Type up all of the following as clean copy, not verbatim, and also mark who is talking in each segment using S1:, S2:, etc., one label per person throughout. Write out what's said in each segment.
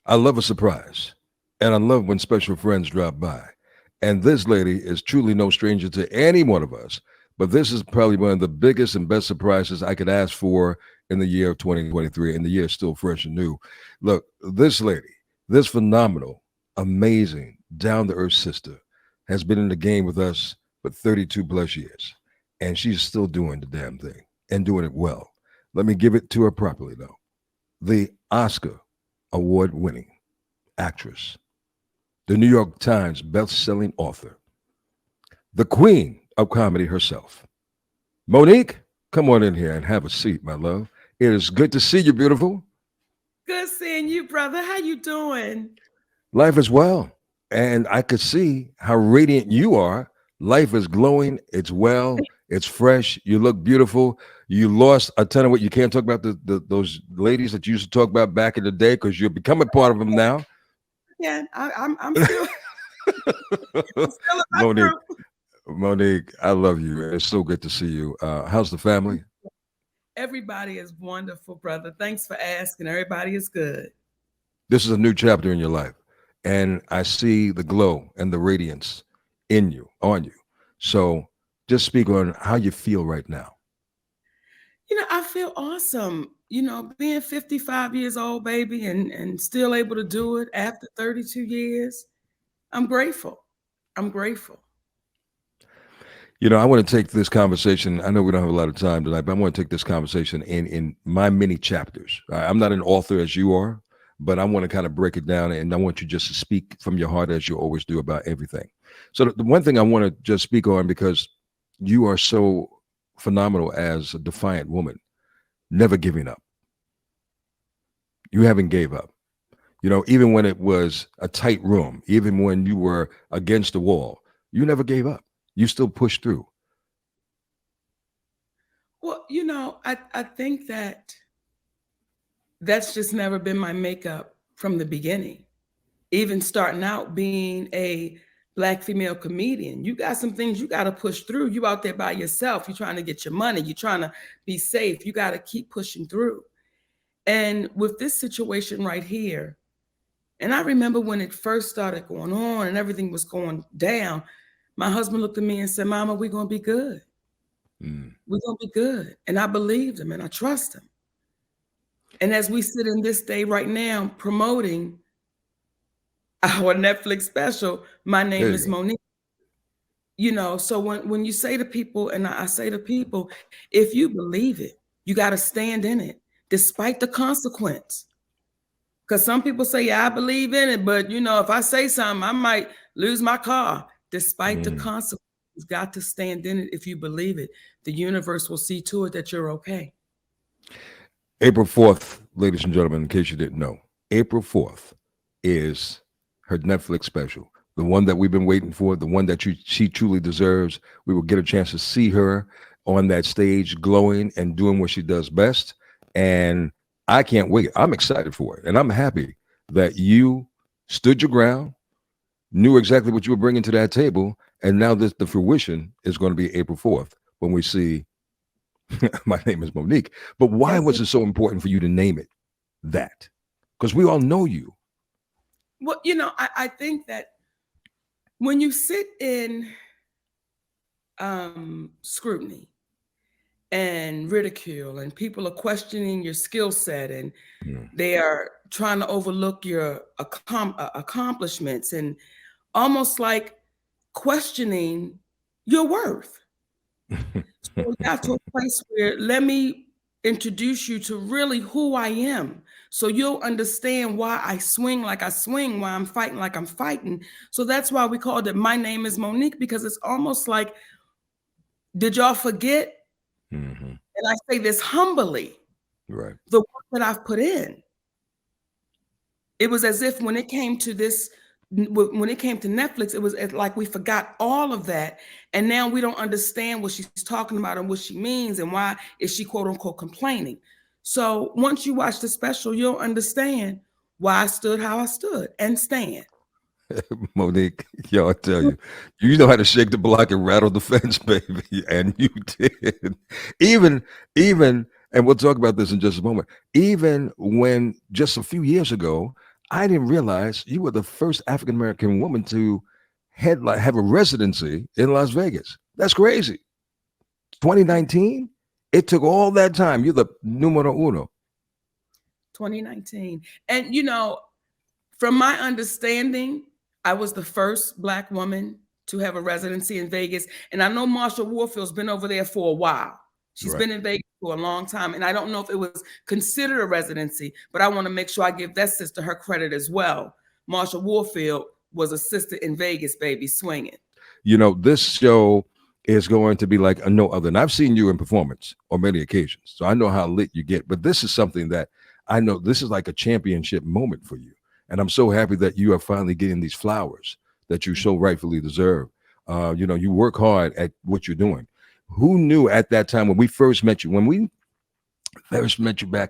S1: I love a surprise, and I love when special friends drop by. And this lady is truly no stranger to any one of us. But this is probably one of the biggest and best surprises I could ask for in the year of 2023, and the year is still fresh and new. Look, this lady, this phenomenal, amazing, down to earth sister, has been in the game with us for 32 plus years, and she's still doing the damn thing and doing it well. Let me give it to her properly, though. The Oscar award winning actress, the New York Times best-selling author, the queen of comedy herself. MoNique, come on in here and have a seat, my love. It is good to see you, beautiful.
S2: Good seeing you, brother. How you doing?
S1: Life is well. And I could see how radiant you are. Life is glowing. It's well. It's fresh. You look beautiful. You lost a ton of what you can't talk about those ladies that you used to talk about back in the day because you're becoming part of them now.
S2: Yeah, I'm still I'm still in my
S1: MoNique,
S2: group.
S1: MoNique, I love you. It's so good to see you. How's the family?
S2: Everybody is wonderful, brother. Thanks for asking. Everybody is good.
S1: This is a new chapter in your life. And I see the glow and the radiance in you, on you. So just speak on how you feel right now.
S2: I feel awesome. Being 55 years old, baby, and still able to do it after 32 years. I'm grateful. I'm grateful.
S1: I want to take this conversation. I know we don't have a lot of time tonight, but I want to take this conversation in my many chapters. I'm not an author as you are, but I want to kind of break it down, and I want you just to speak from your heart as you always do about everything. So the one thing I want to just speak on, because you are so phenomenal as a defiant woman, never giving up. You haven't gave up. Even when it was a tight room, even when you were against the wall, you never gave up. You still pushed through.
S2: Well, I think that's just never been my makeup from the beginning. Even starting out being a Black female comedian, you got some things you got to push through. You out there by yourself. You're trying to get your money. You're trying to be safe. You got to keep pushing through. And with this situation right here, and I remember when it first started going on and everything was going down, my husband looked at me and said, Mama, we're going to be good. We're going to be good. And I believed him and I trust him. And as we sit in this day right now promoting our Netflix special, My
S1: There
S2: Name
S1: you
S2: is
S1: go.
S2: MoNique. So when you say to people, and I say to people, if you believe it, you got to stand in it, despite the consequence. Because some people say, yeah, I believe in it, but if I say something, I might lose my car. Despite the
S1: Mm.
S2: consequence, you've got to stand in it if you believe it. The universe will see to it that you're okay.
S1: April 4th, ladies and gentlemen, in case you didn't know, April 4th is her Netflix special, the one that we've been waiting for, the one that she truly deserves. We will get a chance to see her on that stage glowing and doing what she does best. And I can't wait. I'm excited for it. And I'm happy that you stood your ground, knew exactly what you were bringing to that table. And now that the fruition is going to be April 4th when we see My Name is MoNique. But why
S2: That's
S1: was
S2: it.
S1: it so important for you to name it that? Because we all know you.
S2: Well, I think that when you sit in scrutiny and ridicule, and people are questioning your skill set, and
S1: Mm.
S2: they are trying to overlook your accomplishments, and almost like questioning your worth. So we got to a place where let me introduce you to really who I am. So you'll understand why I swing like I swing, why I'm fighting like I'm fighting. So that's why we called it My Name is MoNique, because it's almost like, did y'all forget?
S1: Mhm.
S2: And I say this humbly,
S1: Right.
S2: the work that I've put in. It was as if when it came to when it came to Netflix, it was like we forgot all of that. And now we don't understand what she's talking about and what she means and why is she quote unquote complaining. So once you watch the special, you'll understand why I stood how I stood and stand.
S1: MoNique, yo, I tell you, you know how to shake the block and rattle the fence, baby, and you did. Even, even, and we'll talk about this in just a moment. Even when just a few years ago, I didn't realize you were the first African American woman to have a residency in Las Vegas. That's crazy. 2019. It took all that time. You're the numero uno.
S2: 2019. And from my understanding, I was the first Black woman to have a residency in Vegas. And I know Marsha Warfield's been over there for a while. She's
S1: Right.
S2: been in Vegas for a long time. And I don't know if it was considered a residency, but I want to make sure I give that sister her credit as well. Marsha Warfield was a sister in Vegas, baby, swinging.
S1: This show is going to be like a no other. And I've seen you in performance on many occasions, so I know how lit you get. But this is something that I know this is like a championship moment for you. And I'm so happy that you are finally getting these flowers that you so rightfully deserve. You work hard at what you're doing. Who knew at that time when we first met you, back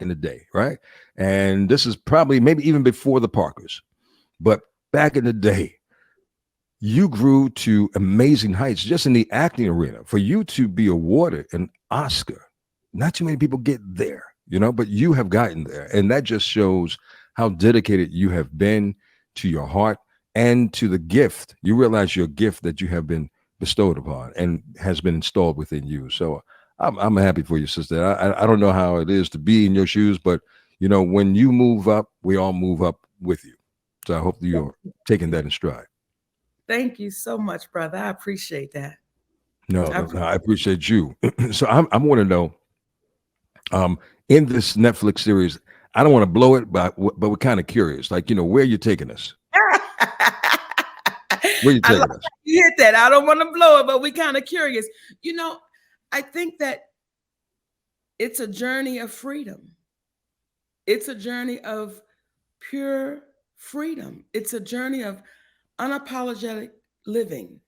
S1: in the day, right? And this is probably maybe even before the Parkers, but back in the day, you grew to amazing heights just in the acting arena. For you to be awarded an Oscar, not too many people get there, but you have gotten there. And that just shows how dedicated you have been to your heart and to the gift. You realize your gift that you have been bestowed upon and has been installed within you. So I'm happy for you, sister. I don't know how it is to be in your shoes, but when you move up, we all move up with you. So I hope you're taking that in stride.
S2: Thank you so much, brother. I appreciate that.
S1: No, I appreciate you. So I want to know, in this Netflix series, I don't want to blow it, but we're kind of curious, like, where you're taking us. Where you taking us?
S2: You hit that. I don't want to blow it, but we're kind of curious. I think that it's a journey of freedom. It's a journey of pure freedom. It's a journey of unapologetic living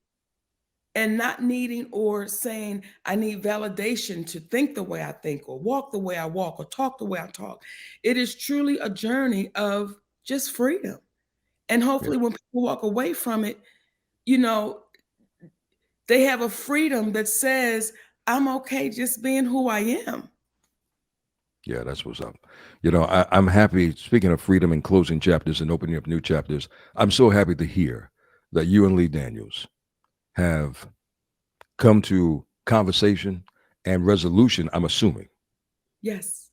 S2: and not needing or saying, I need validation to think the way I think or walk the way I walk or talk the way I talk. It is truly a journey of just freedom. And hopefully when people walk away from it, they have a freedom that says, I'm okay just being who I am.
S1: Yeah, that's what's up. I'm happy, speaking of freedom and closing chapters and opening up new chapters, I'm so happy to hear that you and Lee Daniels have come to conversation and resolution, I'm assuming.
S2: Yes.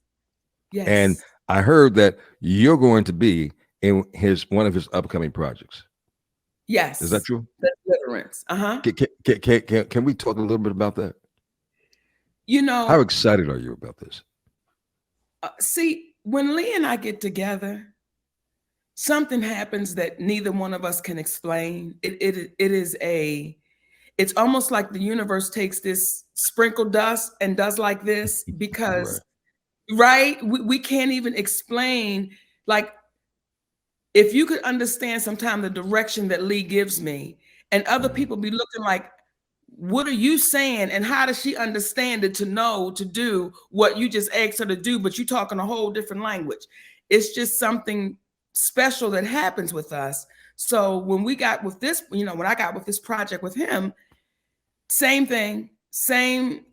S2: Yes.
S1: And I heard that you're going to be in one of his upcoming projects.
S2: Yes.
S1: Is that true?
S2: Deliverance. Uh-huh.
S1: Can we talk a little bit about that?
S2: You know,
S1: how excited are you about this?
S2: See, when Lee and I get together, something happens that neither one of us can explain. It's almost like the universe takes this sprinkle dust and does like this because, right? We can't even explain. Like, if you could understand sometime the direction that Lee gives me, and other people be looking like, what are you saying? And how does she understand it to know to do what you just asked her to do, but you talking a whole different language? It's just something special that happens with us. So when we got with this, when I got with this project with him, same thing, same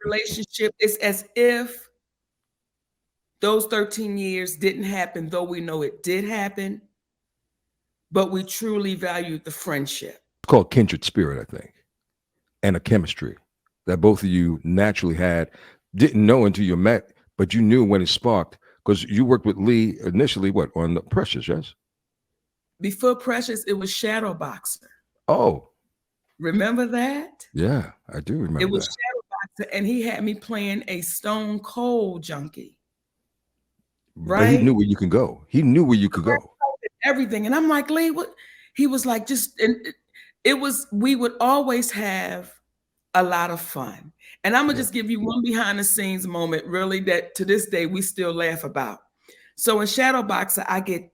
S2: relationship. It's as if those 13 years didn't happen, though we know it did happen, but we truly valued the friendship.
S1: It's called kindred spirit, I think, and a chemistry that both of you naturally had. Didn't know until you met, but you knew when it sparked because you worked with Lee initially, on the Precious, yes?
S2: Before Precious, it was Shadow Boxer.
S1: Oh.
S2: Remember that?
S1: Yeah, I do remember that.
S2: It was Shadow Boxer, and he had me playing a stone cold junkie. Right?
S1: But he knew where you can go. He knew where you could go.
S2: Everything. And I'm like, Lee, what? He was like, we would always have a lot of fun. And I'm going to just give you one behind the scenes moment, really, that to this day, we still laugh about. So in Shadow Boxer, I get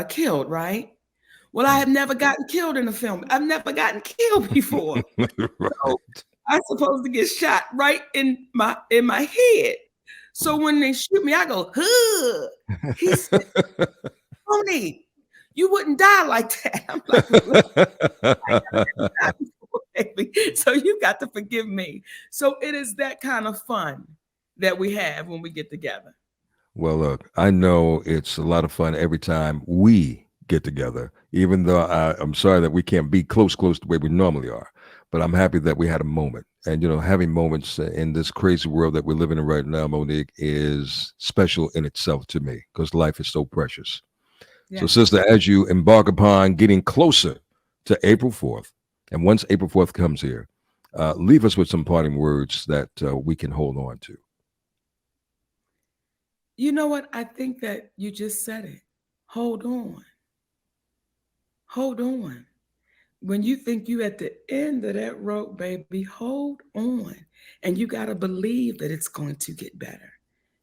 S2: killed, right? Well, I have never gotten killed in a film. I've never gotten killed before.
S1: Right.
S2: So I'm supposed to get shot right in my head. So when they shoot me, I go, huh. He said, Tony, you wouldn't die like that. I'm like, so you got to forgive me. So it is that kind of fun that we have when we get together.
S1: Well, look, I know it's a lot of fun every time we get together, even though I'm sorry that we can't be close the way we normally are. But I'm happy that we had a moment. And, having moments in this crazy world that we're living in right now, Monique, is special in itself to me because life is so precious. So,
S2: Yes.
S1: sister, as you embark upon getting closer to April 4th, and once April 4th comes here, leave us with some parting words that we can hold on to.
S2: You know what? I think that you just said it. Hold on. Hold on. When you think you at the end of that rope, baby, hold on. And you got to believe that it's going to get better.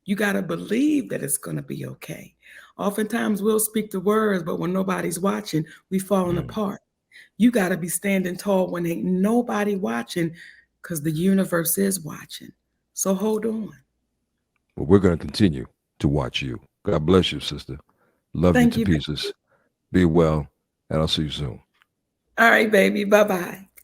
S2: You got to believe that it's going to be okay. Oftentimes we'll speak the words, but when nobody's watching, we falling
S1: Mm.
S2: apart. You got to be standing tall when ain't nobody watching because the universe is watching. So hold on.
S1: Well, we're going to continue to watch you. God bless you, sister. Love you
S2: Thank
S1: to
S2: you.
S1: pieces. Be well, and I'll see you soon.
S2: All right, baby. Bye bye.